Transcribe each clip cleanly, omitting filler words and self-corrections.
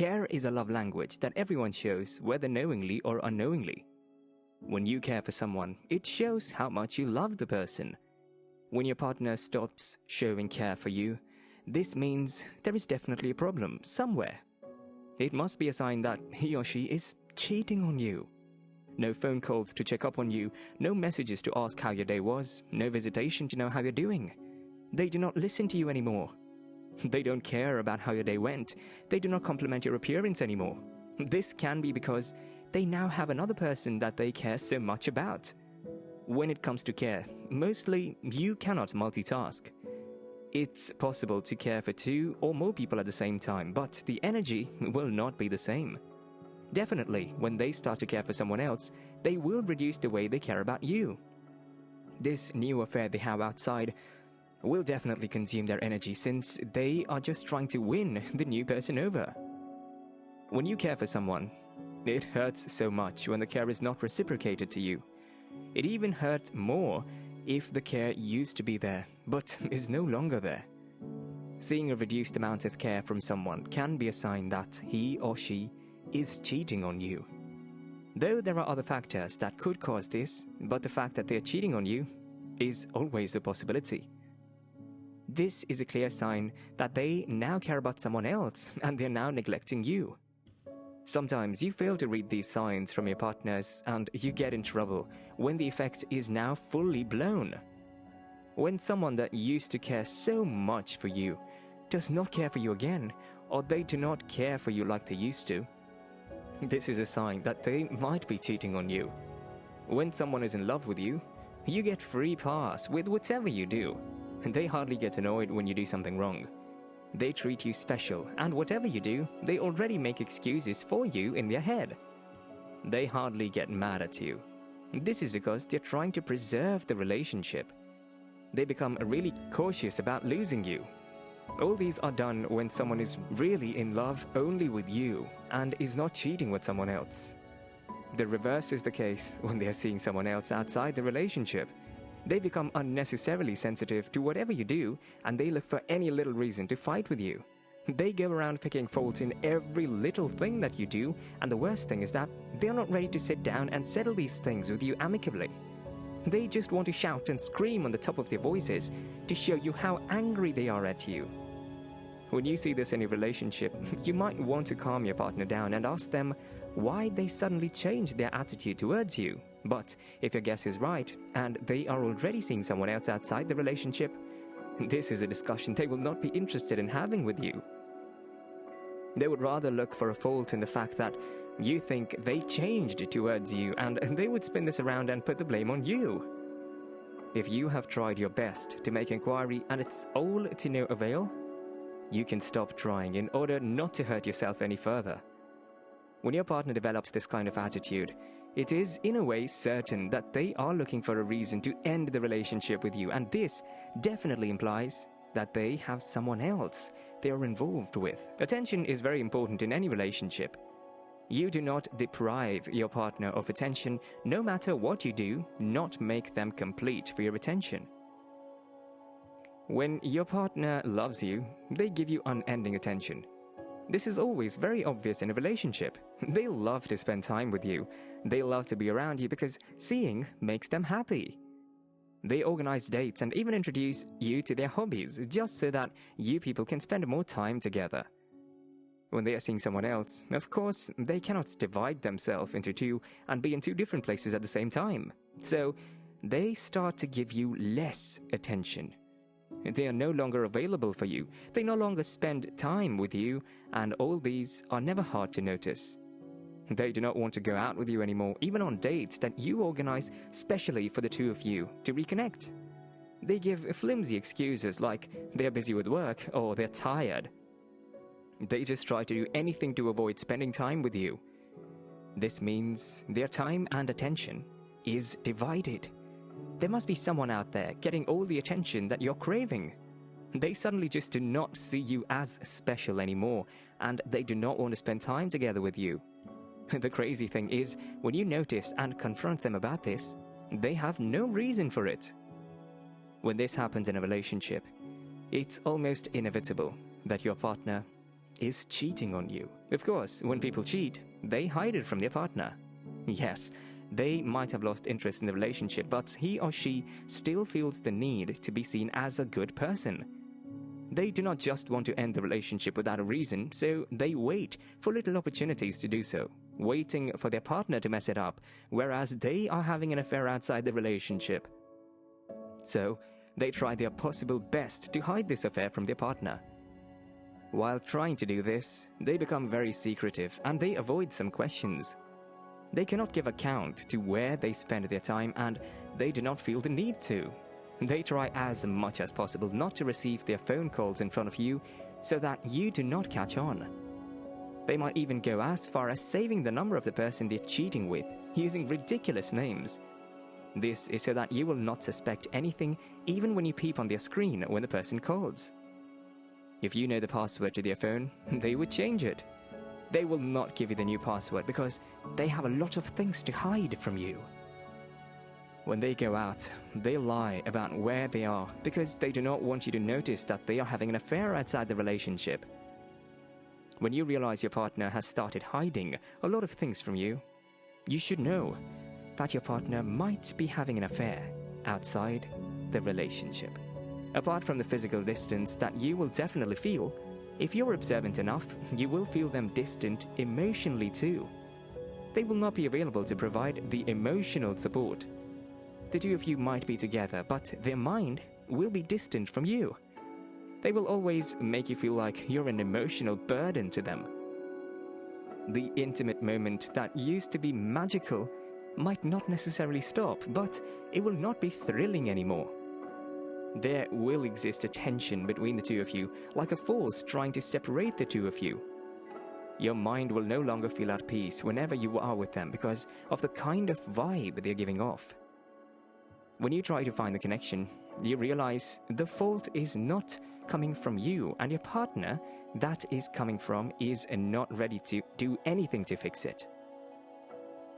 Care is a love language that everyone shows, whether knowingly or unknowingly. When you care for someone, it shows how much you love the person. When your partner stops showing care for you, this means there is definitely a problem somewhere. It must be a sign that he or she is cheating on you. No phone calls to check up on you, no messages to ask how your day was, no visitation to know how you're doing. They do not listen to you anymore. They don't care about how your day went. They do not compliment your appearance anymore. This can be because they now have another person that they care so much about. When it comes to care, mostly you cannot multitask. It's possible to care for 2 or more people at the same time, but the energy will not be the same. Definitely, when they start to care for someone else, they will reduce the way they care about you. This new affair they have outside will definitely consume their energy since they are just trying to win the new person over. When you care for someone, it hurts so much when the care is not reciprocated to you. It even hurts more if the care used to be there, but is no longer there. Seeing a reduced amount of care from someone can be a sign that he or she is cheating on you. Though there are other factors that could cause this, but the fact that they are cheating on you is always a possibility. This is a clear sign that they now care about someone else and they're now neglecting you. Sometimes you fail to read these signs from your partners and you get in trouble when the effect is now fully blown. When someone that used to care so much for you does not care for you again, or they do not care for you like they used to, this is a sign that they might be cheating on you. When someone is in love with you, you get free pass with whatever you do. They hardly get annoyed when you do something wrong. They treat you special, and whatever you do, they already make excuses for you in their head. They hardly get mad at you. This is because they're trying to preserve the relationship. They become really cautious about losing you. All these are done when someone is really in love only with you and is not cheating with someone else. The reverse is the case when they are seeing someone else outside the relationship. They become unnecessarily sensitive to whatever you do, and they look for any little reason to fight with you. They go around picking faults in every little thing that you do, and the worst thing is that they're not ready to sit down and settle these things with you amicably. They just want to shout and scream on the top of their voices to show you how angry they are at you. When you see this in a relationship, you might want to calm your partner down and ask them why they suddenly changed their attitude towards you. But if your guess is right, and they are already seeing someone else outside the relationship, this is a discussion they will not be interested in having with you. They would rather look for a fault in the fact that you think they changed towards you, and they would spin this around and put the blame on you. If you have tried your best to make inquiry and it's all to no avail, you can stop trying in order not to hurt yourself any further. When your partner develops this kind of attitude, it is in a way certain that they are looking for a reason to end the relationship with you, and this definitely implies that they have someone else they are involved with. Attention is very important in any relationship. You do not deprive your partner of attention, no matter what you do, not make them complete for your attention. When your partner loves you, they give you unending attention. This is always very obvious in a relationship. They love to spend time with you. They love to be around you because seeing makes them happy. They organize dates and even introduce you to their hobbies just so that you people can spend more time together. When they are seeing someone else, of course, they cannot divide themselves into 2 and be in 2 different places at the same time. So they start to give you less attention. They are no longer available for you. They no longer spend time with you, and all these are never hard to notice. They do not want to go out with you anymore, even on dates that you organize specially for the 2 of you to reconnect. They give flimsy excuses like they're busy with work or they're tired. They just try to do anything to avoid spending time with you. This means their time and attention is divided. There must be someone out there getting all the attention that you're craving. They suddenly just do not see you as special anymore, and they do not want to spend time together with you. The crazy thing is, when you notice and confront them about this, they have no reason for it. When this happens in a relationship, it's almost inevitable that your partner is cheating on you. Of course, when people cheat, they hide it from their partner. Yes, they might have lost interest in the relationship, but he or she still feels the need to be seen as a good person. They do not just want to end the relationship without a reason, so they wait for little opportunities to do so, waiting for their partner to mess it up, whereas they are having an affair outside the relationship. So, they try their possible best to hide this affair from their partner. While trying to do this, they become very secretive and they avoid some questions. They cannot give account to where they spend their time and they do not feel the need to. They try as much as possible not to receive their phone calls in front of you so that you do not catch on. They might even go as far as saving the number of the person they're cheating with, using ridiculous names. This is so that you will not suspect anything even when you peep on their screen when the person calls. If you know the password to their phone, they would change it. They will not give you the new password because they have a lot of things to hide from you. When they go out, they lie about where they are because they do not want you to notice that they are having an affair outside the relationship. When you realize your partner has started hiding a lot of things from you, you should know that your partner might be having an affair outside the relationship. Apart from the physical distance that you will definitely feel, if you're observant enough, you will feel them distant emotionally too. They will not be available to provide the emotional support. The two of you might be together, but their mind will be distant from you. They will always make you feel like you're an emotional burden to them. The intimate moment that used to be magical might not necessarily stop, but it will not be thrilling anymore. There will exist a tension between the two of you, like a force trying to separate the two of you. Your mind will no longer feel at peace whenever you are with them because of the kind of vibe they're giving off. When you try to find the connection, you realize the fault is not coming from you, and your partner that is coming from is not ready to do anything to fix it.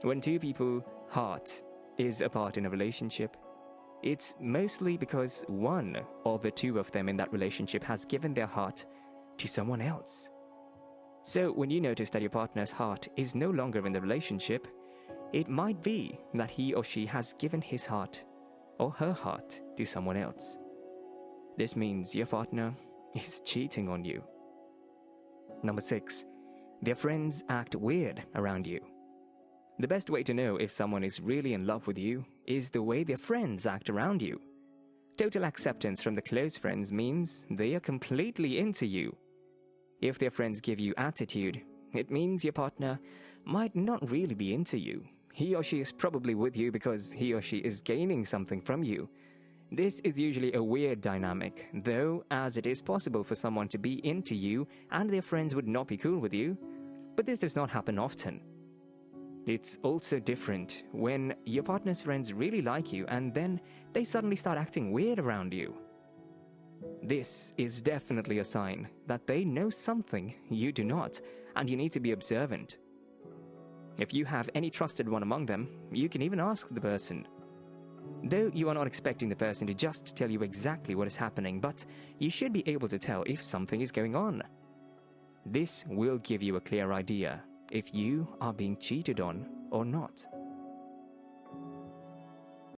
When two people's heart is apart in a relationship, it's mostly because one or the two of them in that relationship has given their heart to someone else. So when you notice that your partner's heart is no longer in the relationship, it might be that he or she has given his heart or her heart to someone else. This means your partner is cheating on you. Number 6, their friends act weird around you. The best way to know if someone is really in love with you is the way their friends act around you. Total acceptance from the close friends means they are completely into you. If their friends give you attitude, it means your partner might not really be into you. He or she is probably with you because he or she is gaining something from you. This is usually a weird dynamic, though, as it is possible for someone to be into you and their friends would not be cool with you, but this does not happen often. It's also different when your partner's friends really like you and then they suddenly start acting weird around you. This is definitely a sign that they know something you do not, and you need to be observant. If you have any trusted one among them, you can even ask the person. Though you are not expecting the person to just tell you exactly what is happening, but you should be able to tell if something is going on. This will give you a clear idea if you are being cheated on or not.